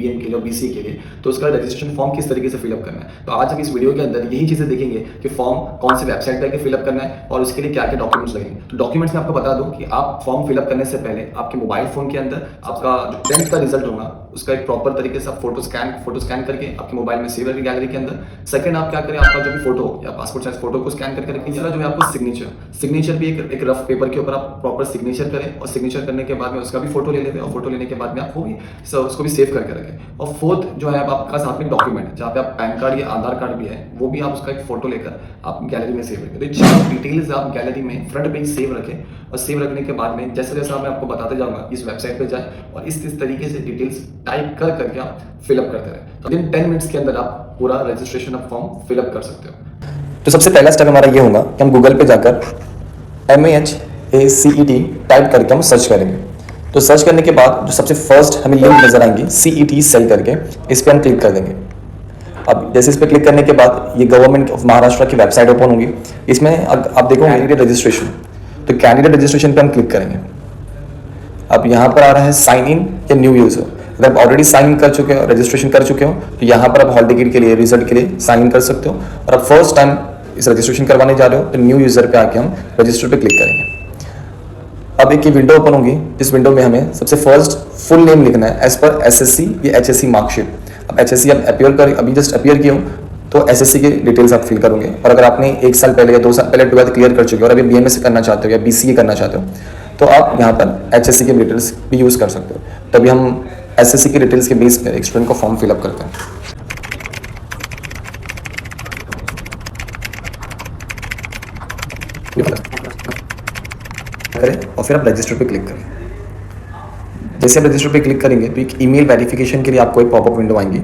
BBM के लिए और BCA के लिए, तो उसका रजिस्ट्रेशन फॉर्म किस तरीके से फिलअप करना है। तो आज हम इस वीडियो के अंदर यही चीज़ें देखेंगे कि फॉर्म कौन सी वेबसाइट पर फिलअप करना है और उसके लिए क्या क्या डॉक्यूमेंट्स लगेंगे। तो डॉक्यूमेंट्स में आपको बता दूं कि आप फॉर्म फिलअप करने से पहले आपके मोबाइल फ़ोन के अंदर आपका जो 10th का रिजल्ट होगा उसका एक प्रॉपर तरीके से आप फोटो स्कैन करके आपके मोबाइल में सेव रखें गैलरी के अंदर। सेकंड आप क्या करें, आपका जो भी फोटो या पासपोर्ट साइज फोटो को स्कैन करके रखें। जो है आपको सिग्नेचर भी एक रफ पेपर के ऊपर आप प्रॉपर सिग्नेचर करें और सिग्नेचर करने के बाद में उसका भी फोटो ले लेते हैं और फोटो लेने के बाद में आपको भी उसको भी सेव करके रखें। और फोर्थ जो है आपका साथ में डॉक्यूमेंट जहाँ पे आप पैन कार्ड या आधार कार्ड भी है वो भी आप उसका एक फोटो लेकर आप गैलरी में सेव रखें। तो चार डिटेल्स आप गैलरी में फ्रंट पेज सेव रखें और सेव रखने के बाद में जैसे जैसा मैं आपको बताते जाऊंगा इस वेबसाइट पे जाए और इस तरीके से डिटेल्स टाइप कर करके आप फिलअप करते रहे। तो विदिन 10 मिनट्स के अंदर आप पूरा रजिस्ट्रेशन ऑफ फॉर्म फिलअप कर सकते हो। तो सबसे पहला स्टेप हमारा ये होगा कि हम गूगल पे जाकर MAHACET टाइप करके हम सर्च करेंगे। तो सर्च करने के बाद जो सबसे फर्स्ट हमें लिंक नजर आएंगी CET सेल करके, इस पर हम क्लिक कर देंगे। अब जैसे इस पर क्लिक करने के बाद ये गवर्नमेंट ऑफ महाराष्ट्र की वेबसाइट ओपन होगी। इसमें आप देखो कैंडिडेट रजिस्ट्रेशन, तो कैंडिडेट रजिस्ट्रेशन पे हम क्लिक करेंगे। अब यहाँ पर आ रहा है साइन इन या न्यू यूजर। अगर आप ऑलरेडी साइन इन कर चुके हो, रजिस्ट्रेशन कर चुके हो, तो यहाँ पर आप हॉल टिकट के लिए रिजल्ट के लिए साइन इन कर सकते हो। और आप फर्स्ट टाइम इस रजिस्ट्रेशन करवाने जा रहे हो तो न्यू यूजर पे आके हम रजिस्टर पे क्लिक करेंगे। अब एक ये विंडो ओपन होगी, इस विंडो में हमें सबसे फर्स्ट फुल नेम लिखना है एज पर SSC या HSC मार्कशीट। अब HSC आप अभी जस्ट अपियर किए हो तो SSC के डिटेल्स आप फिल करोगे। और अगर आपने 1 साल पहले या 2 साल पहले 12th क्लियर कर चुके हो और अभी BMS करना चाहते हो या BCA करना चाहते हो तो आप यहाँ पर HSC के डिटेल्स भी यूज़ कर सकते हो। तभी हम SSC के डिटेल्स के बेस पर एक स्टूडेंट को फॉर्म फिलअप करते हैं। करें और फिर आप रजिस्टर पे क्लिक करें। जैसे आप रजिस्टर पे क्लिक करेंगे तो एक ईमेल वेरिफिकेशन के लिए आपको एक पॉपअप विंडो आएंगी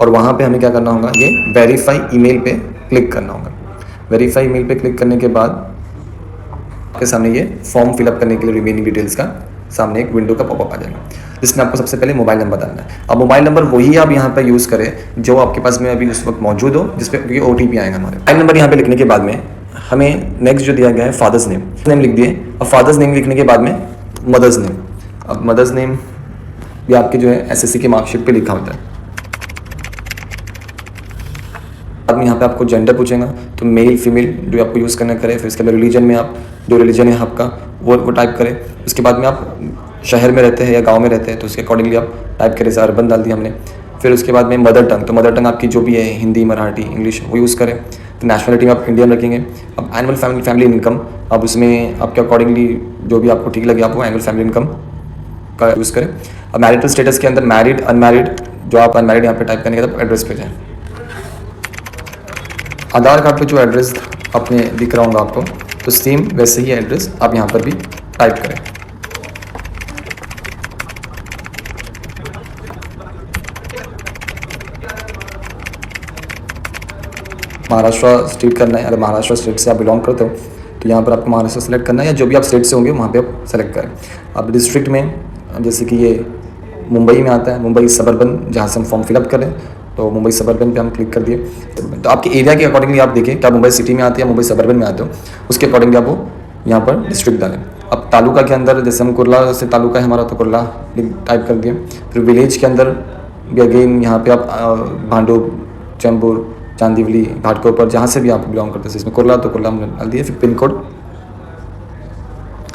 और वहाँ पे हमें क्या करना होगा, ये वेरीफाई ईमेल पे क्लिक करना होगा। वेरीफाई ईमेल पे क्लिक करने के बाद आपके सामने ये फॉर्म फिलअप करने के लिए रिमेनिंग डिटेल्स का सामने एक विंडो का पॉपअप आ जाएगा, जिसमें आपको सबसे पहले मोबाइल नंबर डालना है। अब मोबाइल नंबर वही आप यहाँ पर यूज़ करें जो आपके पास में अभी उस वक्त मौजूद हो, जिसपे OTP आएगा हमारे। मोबाइल नंबर यहाँ पे लिखने के बाद में हमें नेक्स्ट जो दिया गया है फादर्स नेम लिख दिए। अब फादर्स नेम लिखने के बाद में मदर्स नेम। अब मदर्स नेम भी आपके जो है SSC के मार्कशीट पे लिखा होता है। बाद में यहाँ पे आपको जेंडर पूछेगा तो मेल फीमेल जो आपको यूज़ करना करें। फिर इसके बाद रिलीजन में आप जो रिलीजन है आपका वो टाइप करें। उसके बाद में आप शहर में रहते हैं या गाँव में रहते हैं तो उसके अकॉर्डिंगली आप टाइप करें। जैसे अर्बन डाल दिया हमने। फिर उसके बाद में मदर टंग, तो मदर टंग आपकी जो भी है हिंदी, मराठी, इंग्लिश वो यूज़ करें। तो नेशनलिटी में आप इंडियन रखेंगे। अब एनुअल फैमिली इनकम, अब उसमें आपके अकॉर्डिंगली जो भी आपको ठीक लगे आप वो एनुअल फैमिली इनकम का यूज़ करें। अब मैरिटल स्टेटस के अंदर मैरिड, अनमैरिड, जो आप अनमैरिड यहाँ पे टाइप करने के बाद एड्रेस पे जाएँ। आधार कार्ड पे जो एड्रेस अपने दिख रहा होगा आपको, तो सेम वैसे ही एड्रेस आप यहाँ पर भी टाइप करें। महाराष्ट्र स्टेट करना है। अगर महाराष्ट्र स्टेट से आप बिलोंग करते हो तो यहाँ पर आपको महाराष्ट्र सेलेक्ट करना है या जो भी आप स्टेट से होंगे वहाँ पे आप सेलेक्ट करें। अब डिस्ट्रिक्ट में जैसे कि ये मुंबई में आता है, मुंबई सबर्बन, जहाँ से हम फॉर्म फिलअप करें तो मुंबई सबर्बन पे हम क्लिक कर दिए। तो आपके एरिया के अकॉर्डिंगली आप देखें क्या मुंबई सिटी में आते हैं या मुंबई सबर्बन में आते हो, उसके अकॉर्डिंगली आप वो यहाँ पर डिस्ट्रिक्ट डालें। अब तालुका के अंदर जैसे हम कुर्ला से तालुका है हमारा तो कुर्ला टाइप कर दिए। फिर विलेज के अंदर भी अगेन यहाँ पे आप भांडुप, चैम्बूर, चांदीवली, घाटकोपर, जहाँ से भी आप बिलोंग करते हैं इसमें कुर्ला तो कुर्ला हमने डाल दिए। फिर पिन कोड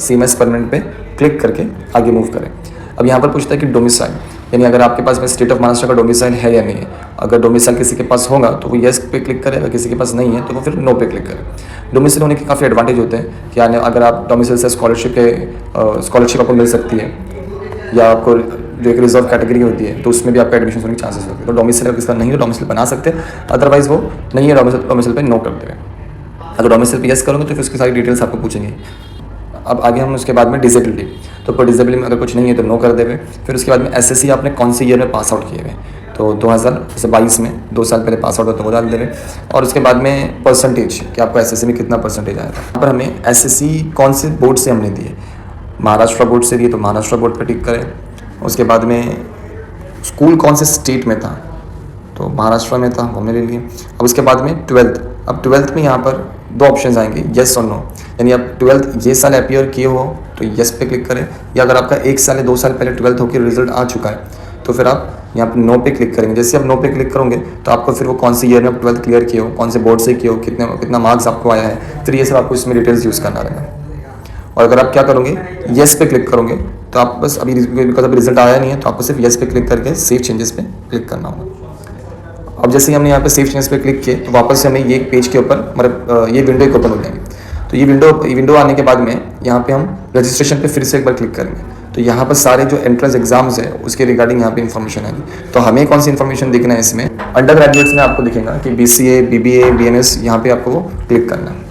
CMS परमानेंट पे क्लिक करके आगे मूव करें। अब यहाँ पर पूछता है कि डोमिसाइल, यानी अगर आपके पास में स्टेट ऑफ महाराष्ट्र का डोमिसाइल है या नहीं है। अगर डोमिसाइल किसी के पास होगा तो वो येस पे क्लिक करें, अगर किसी के पास नहीं है तो वो फिर नो पे क्लिक करें। डोमिसाइल होने के काफ़ी एडवांटेज होते हैं कि यानी अगर आप डोमिसाइल से स्कॉलरशिप आपको मिल सकती है या आपको जो एक रिजर्व कैटेगरी होती है तो उसमें भी आपका एडमिशन होने के चांसेस होते हैं। तो डोमिसाइल अगर किसका नहीं है तो डोमिसाइल बना सकते हैं, अदरवाइज वो नहीं है डोमिसाइल पे नो कर देंगे। अगर डोमिसाइल पे यस करोगे तो फिर उसकी सारी डिटेल्स आपको पूछेंगे। अब आगे हम उसके बाद में डिसेबिलिटी, तो पर डिसेबिलिटी में अगर कुछ नहीं है तो नो कर देवे। फिर उसके बाद में SSC आपने कौन से ईयर में पास आउट किए हुए, तो 2022 में 2 साल पहले पास आउट हो तो वो डाल देवे। और उसके बाद में परसेंटेज कि आपको SSC में कितना परसेंटेज आया था। यहाँ पर हमें SSC कौन से बोर्ड से हमने दिए, महाराष्ट्र बोर्ड से दिए तो महाराष्ट्र बोर्ड पर टिक करें। उसके बाद में स्कूल कौन से स्टेट में था तो महाराष्ट्र में था, हमने ले लिए। अब उसके बाद में 12th, अब 12th में यहाँ पर 2 ऑप्शन आएंगे, येस और नो, यानी आप 12th ये साल अपियर किए हो तो येस पे क्लिक करें, या अगर आपका 1 साल या 2 साल पहले 12th होकर रिजल्ट आ चुका है तो फिर आप यहाँ पर नो पे क्लिक करेंगे। जैसे आप नो पे क्लिक करोगे तो आपको फिर वो कौन से ईयर में 12th क्लियर किए हो, कौन से बोर्ड से किए हो, कितना मार्क्स आपको आया है, फिर ये सब आपको इसमें डिटेल्स यूज़ करना रहेगा। और अगर आप क्या करोगे, येस पे क्लिक करोगे तो आप बस अभी रिजल्ट आया नहीं है तो आपको सिर्फ येस पे क्लिक करके सेव चेंजेस पे क्लिक करना होगा। अब जैसे ही हमने यहाँ पे सेव चेंजेस पे क्लिक किए तो वापस से हमें ये पेज के ऊपर मतलब ये विंडो एक ओपन हो जाएगी। तो ये विंडो आने के बाद में यहाँ पे हम रजिस्ट्रेशन पे फिर से एक बार क्लिक करेंगे। तो यहाँ पर सारे जो एंट्रेंस एग्जाम्स है उसके रिगार्डिंग यहाँ पे इन्फॉर्मेशन आएगी। तो हमें कौन सी इन्फॉर्मेशन देखना है इसमें, अंडर ग्रेजुएट्स में आपको दिखेगा कि BCA, BBA, BNS, यहाँ पे आपको वो क्लिक करना है।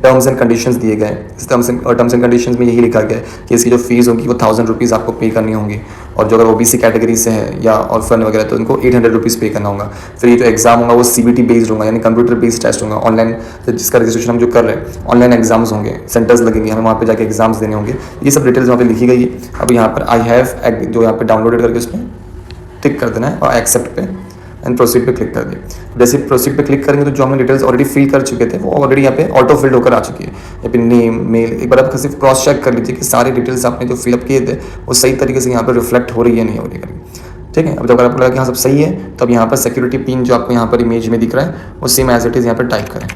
टर्म्स एंड कंडीशंस दिए गए हैं। इस टर्म्स एंड कंडीशंस में यही लिखा गया है कि इसकी जो फीस होगी वो 1000 रुपीज़ आपको पे करनी होंगी, और जो अगर OBC कैटेगरी से है या ऑर्फन वगैरह तो उनको 800 रुपीज़ पे करना होगा। फिर ये जो एग्जाम होगा वो CBT बेस्ड होगा, यानी कंप्यूटर बेस्ड टेस्ट होगा। ऑनलाइन जिसका रजिस्ट्रेशन हम जो कर रहे हैं ऑनलाइन एग्जाम्स होंगे, सेंटर्स लगेंगे, हमें वहाँ पे जाके एग्जाम्स देने होंगे। ये सब डिटेल्स वहाँ पे लिखी गई है। अब यहाँ पर आई हैव जो यहाँ पे डाउनलोडेड करके उसमें टिक कर देना है और एक्सेप्ट पे एंड प्रोसीड पे क्लिक कर दिए। जैसे प्रोसीड पे क्लिक करेंगे तो जो हमने डिटेल्स ऑलरेडी फिल कर चुके थे वो ऑलरेडी यहाँ पे ऑटो फिल्ड होकर आ चुकी है। या फिर नेम, मेल, एक बार आप सिर्फ क्रॉस चेक कर लीजिए कि सारी डिटेल्स आपने जो फिलअप किए थे वो सही तरीके से यहाँ पर रिफ्लेक्ट हो रही है नहीं हो रही है। ठीक है, अब जब आपको लगा कि हाँ सब सही है तो अब यहाँ पर सिक्योरिटी पिन जो आपको यहाँ पर इमेज में दिख रहा है वो सेम एज इट इज़ यहाँ पर टाइप करें।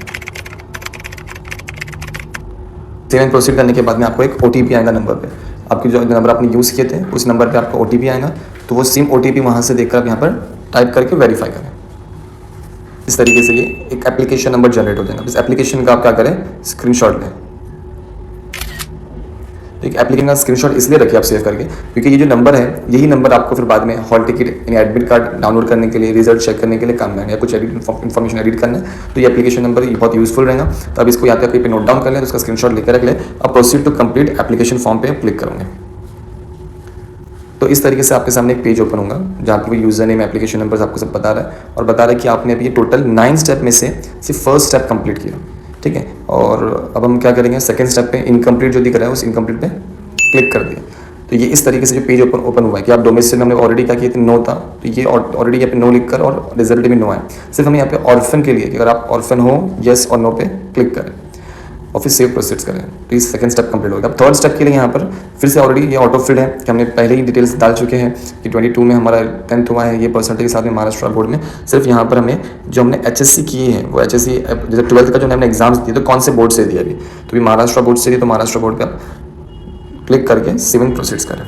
सेव एंड प्रोसीड करने के बाद में आपको एक OTP आएगा नंबर पे। आपके जो नंबर आपने यूज़ किए थे उस नंबर पे आपको OTP आएगा, तो वो सेम OTP वहाँ से देखकर आप यहाँ पर टाइप करके वेरीफाई करें। इस तरीके से ये एक एप्लीकेशन नंबर जनरेट हो जाएगा। इस एप्लीकेशन का आप क्या करें, स्क्रीनशॉट लें। एक एप्लीकेशन का स्क्रीनशॉट इसलिए रखिए आप सेव करके क्योंकि ये जो नंबर है यही नंबर आपको फिर बाद में हॉल टिकट यानी एडमिट कार्ड डाउनलोड करने के लिए, रिजल्ट चेक करने के लिए काम में या कुछ इन्फॉर्मेशन एडिट करना है तो ये एप्लीकेशन नंबर ये बहुत यूजफुल रहेगा। तो अब इसको या तो कहीं पे नोट डाउन कर लें, तो उसका स्क्रीनशॉट लेकर रख लें। अब proceed to complete application form पे क्लिक करोगे तो इस तरीके से आपके सामने एक पेज ओपन होगा जहाँ पे यूजर नेम, एप्लीकेशन नंबर आपको सब बता रहा है और बता रहा है कि आपने अभी ये टोटल 9 स्टेप में से सिर्फ फर्स्ट स्टेप कंप्लीट किया। ठीक है, और अब हम क्या करेंगे, सेकंड स्टेप पे इनकम्प्लीट जो दिख रहा है उस इनकम्प्लीट पे क्लिक कर दिया। तो ये इस तरीके से जो पेज ओपन हुआ है कि आप डोमेस्टिक में हमने ऑलरेडी क्या किया था, नो था, तो ये ऑलरेडी यहाँ पे नो लिख कर और रिजल्ट भी नो है। सिर्फ हमें यहाँ पे ऑर्फन के लिए कि अगर आप ऑर्फन हो येस और नो पे क्लिक करें और फिर सेव प्रोसीड्स करें तो ये सेकंड स्टेप कंप्लीट होगा। अब थर्ड स्टेप के लिए यहाँ पर फिर से ऑलरेडी ये ऑटो फिल्ड है कि हमने पहले ही डिटेल्स डाल चुके हैं कि 22 में हमारा 10th हुआ है, ये परसेंटेज के साथ में महाराष्ट्र बोर्ड में। सिर्फ यहाँ पर हमें जो हमने HSC किए हैं वो HSC जैसे 12th का जो हमने एग्जाम्स दिए तो कौन से बोर्ड से दिया अभी, तो भी महाराष्ट्र बोर्ड से दिए तो महाराष्ट्र बोर्ड पर क्लिक करके सेव एंड प्रोसीड्स करें।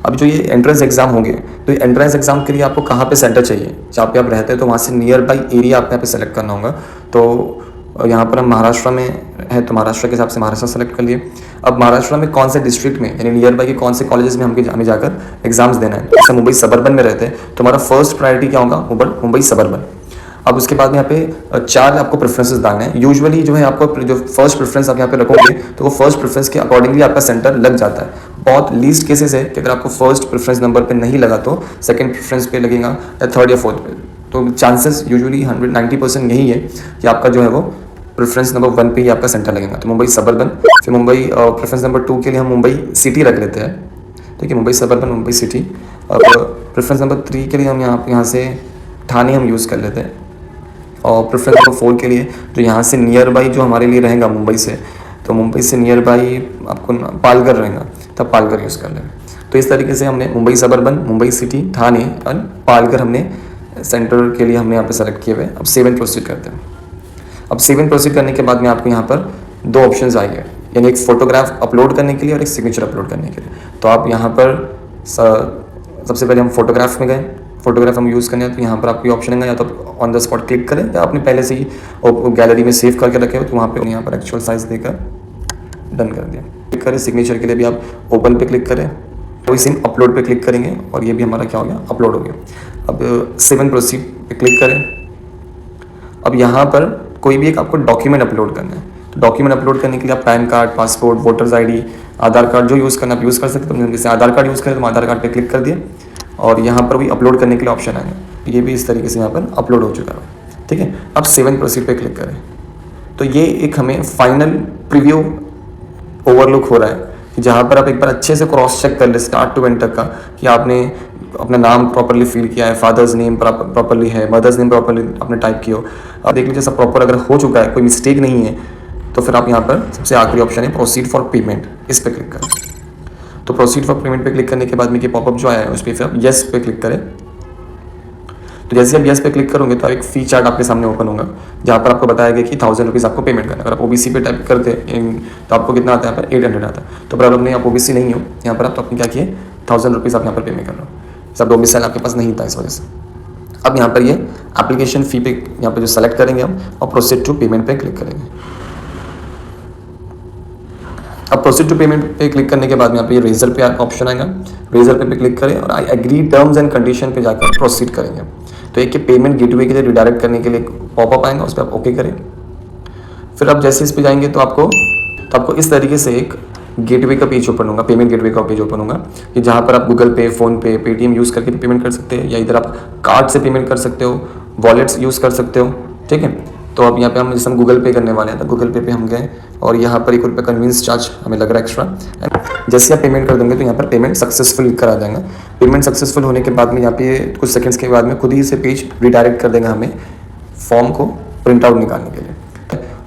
अब जो ये एंट्रेंस एग्जाम होंगे तो ये एंट्रेंस एग्जाम के लिए आपको कहाँ पे सेंटर चाहिए, जहाँ पे आप रहते हैं तो वहाँ से नियर बाई एरिया आपको यहाँ पे सेलेक्ट करना होगा। तो यहाँ पर हम महाराष्ट्र में है तो महाराष्ट्र के हिसाब से महाराष्ट्र सेलेक्ट कर लिए। अब महाराष्ट्र में कौन से डिस्ट्रिक्ट में यानी नियर बाई के कौन से कॉलेजेस में हमें जाकर एग्जाम्स देना है। जैसे मुंबई सबर्बन में रहते हैं तो हमारा फर्स्ट प्रायोरिटी क्या होगा, मुंबई सबर्बन। अब उसके बाद यहाँ पे 4 आपको प्रेफरेंसेस डालने हैं। यूजुअली जो है आपको जो फर्स्ट प्रेफरेंस आप यहाँ पे रखोगे तो वो फर्स्ट प्रेफरेंस के अकॉर्डिंगली आपका सेंटर लग जाता है। बहुत लीस्ट केसेस है कि अगर आपको फर्स्ट प्रेफरेंस नंबर पे नहीं लगा तो सेकंड प्रेफरेंस पे लगेगा या थर्ड या फोर्थ पे। तो चांसेस यूजुअली 190% यही है कि आपका जो है वो प्रेफरेंस नंबर 1 पे ही आपका सेंटर लगेगा। तो मुंबई सबर्बन, फिर मुंबई प्रेफरेंस नंबर 2 के लिए हम मुंबई सिटी रख लेते हैं। ठीक है, मुंबई सबर्बन, मुंबई सिटी। अब प्रेफरेंस नंबर 3 के लिए हम यहाँ से ठाणे हम यूज़ कर लेते हैं। और प्रेफरेंस नंबर 4 के लिए जो यहाँ से नियर बाई जो हमारे लिए रहेगा मुंबई से, तो मुंबई से नियर बाई आपको पालघर रहेगा तब पालघर यूज़ कर लेंगे। तो इस तरीके से हमने मुंबई सबर्बन, मुंबई सिटी, ठाणे और पालघर हमने सेंटर के लिए हमने यहाँ पे सेलेक्ट किए हुए। अब सेव एंड प्रोसीड करते हैं। अब सेव एंड प्रोसीड करने के बाद में आपको यहाँ पर 2 ऑप्शंस आएंगे, यानी एक फोटोग्राफ अपलोड करने के लिए और एक सिग्नेचर अपलोड करने के लिए। तो आप यहाँ पर सबसे पहले हम फोटोग्राफ में गए, फोटोग्राफ हम यूज़ करने हैं तो यहाँ पर आपको ऑप्शन है या तो ऑन द स्पॉट क्लिक करें या आपने पहले से ही गैलरी में सेव करके रखे हो तो वहाँ पे यहाँ पर एक्चुअल साइज़ देकर डन कर दिया। क्लिक करें, सिग्नेचर के लिए भी आप ओपन पे क्लिक करें, तो सिम अपलोड पे क्लिक करेंगे और ये भी हमारा क्या हो गया, अपलोड हो गया। अब सेव एंड प्रोसीड पे क्लिक करें। अब यहाँ पर कोई भी एक आपको डॉक्यूमेंट अपलोड करना है, तो डॉक्यूमेंट अपलोड करने के लिए आप pan card, passport, voters ID, आधार कार्ड जो यूज़ करना आप यूज़ कर सकते हो। जैसे आधार कार्ड यूज़ करें तो आधार कार्ड पे क्लिक कर दिए और यहाँ पर भी अपलोड करने के लिए ऑप्शन आएगा। ये भी इस तरीके से यहाँ पर अपलोड हो चुका है। ठीक है, अब सेव एंड प्रोसीड पे क्लिक करें तो ये एक हमें फाइनल प्रीव्यू ओवरलुक हो रहा है कि जहाँ पर आप एक बार अच्छे से क्रॉस चेक कर ले स्टार्ट टू एंड तक का कि आपने अपना नाम प्रॉपरली फिल किया है, फादर्स नेम प्रॉपरली है, मदर्स नेम प्रॉपरली आपने टाइप किया हो। अब देख लीजिए सब प्रॉपर अगर हो चुका है, कोई मिस्टेक नहीं है, तो फिर आप यहाँ पर सबसे आखिरी ऑप्शन है प्रोसीड फॉर पेमेंट, इस पर क्लिक करें। तो प्रोसीड फॉर पेमेंट पे क्लिक करने के बाद में ये पॉपअप जो आया है उस पर फिर आप येस पे क्लिक करें। तो जैसे आप येस पे क्लिक करोगे तो एक फी चार्ट आपके सामने ओपन होगा, जहाँ पर आपको बताया गया कि 1000 रुपीज़ आपको पेमेंट करना है। अगर आप ओबीसी पे टाइप करते हैं तो आपको कितना आता है यहाँ पर 800 आता है। तो प्रॉब्लम नहीं, आप ओबीसी नहीं हो यहाँ पर, आप तो आपने क्या किए 1000 रुपीज़ आप यहाँ पर पेमेंट कर रहे हो। सब डोमिसाइल आपके पास नहीं था इस वजह से। अब यहाँ पर ये एप्लीकेशन फ़ी पे यहाँ पर जो सेलेक्ट करेंगे हम और प्रोसीड टू पेमेंट पे क्लिक करेंगे। अब प्रोसीड टू पेमेंट पे क्लिक करने के बाद यहाँ पे ये रेजर पे ऑप्शन आएगा, रेजर पे क्लिक करें और I agree terms and condition पे जाकर प्रोसीड करेंगे। तो एक पेमेंट गेटवे के लिए रिडायरेक्ट करने के लिए पॉपअप आएगा, उस पर आप ओके करें। फिर आप जैसे इस पे जाएंगे तो आपको इस तरीके से एक गेटवे का पेज ओपन होगा, पेमेंट गेटवे का पेज ओपन होगा कि जहाँ पर आप गूगल पे, फ़ोन पे, पेटीएम यूज़ करके भी पेमेंट कर सकते हैं, या इधर आप कार्ड से पेमेंट कर सकते हो, वॉलेट्स यूज़ कर सकते हो। ठीक है, तो अब यहाँ पे हम जैसे हम गूगल पे करने वाले हैं तो गूगल पे हम गए और यहाँ पर ₹1 कन्वींस चार्ज हमें लग रहा है एक्स्ट्रा। जैसे आप पेमेंट कर देंगे तो यहाँ पर पेमेंट सक्सेसफुल करा देंगे। पेमेंट सक्सेसफुल होने के बाद में यहाँ पे कुछ सेकंड्स के बाद में खुद ही से पेज रिडायरेक्ट कर देगा हमें फॉर्म को प्रिंट आउट निकालने के लिए।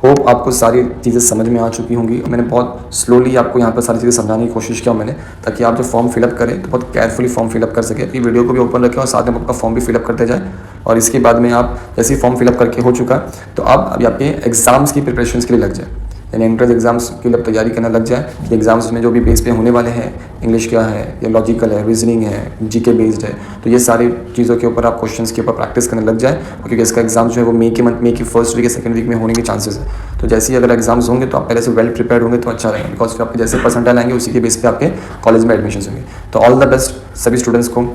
होप आपको सारी चीज़ें समझ में आ चुकी होंगी। मैंने बहुत स्लोली आपको यहाँ पर सारी चीज़ें समझाने की कोशिश किया मैंने, ताकि आप जब फॉर्म फिलअप करें तो बहुत केयरफुली फॉर्म फिलअप कर सके। ये वीडियो को भी ओपन रखें और साथ में आपका फॉर्म भी फिलअप करते जाए। और इसके बाद में आप जैसे ही फॉर्म फिलअप करके हो चुका तो आप अभी आपके एग्जाम्स की प्रिपरेशन के लिए लग जाए, यानी एंट्रेंस एग्जाम्स के लिए तैयारी करना लग जाए। कि एग्जाम्स में जो भी बेस पे होने वाले हैं, इंग्लिश क्या है, या लॉजिकल है, रीजनिंग है, जीके बेस्ड है, तो ये सारी चीज़ों के ऊपर आप क्वेश्चंस के ऊपर प्रैक्टिस करने लग जाए, क्योंकि इसका एग्जाम जो है वो मे की फर्स्ट वीक या सेकंड वीक में होने के चांसेस है। तो जैसे ही अगर एग्जाम्स होंगे तो आप पहले से वेल प्रिपेयर्ड होंगे तो अच्छा रहेगा, बिकॉज फिर आपके जैसे परसेंटाइल आएंगे उसी के बेस पे आपके कॉलेज में एडमिशन होंगे। तो ऑल द बेस्ट सभी स्टूडेंट्स को।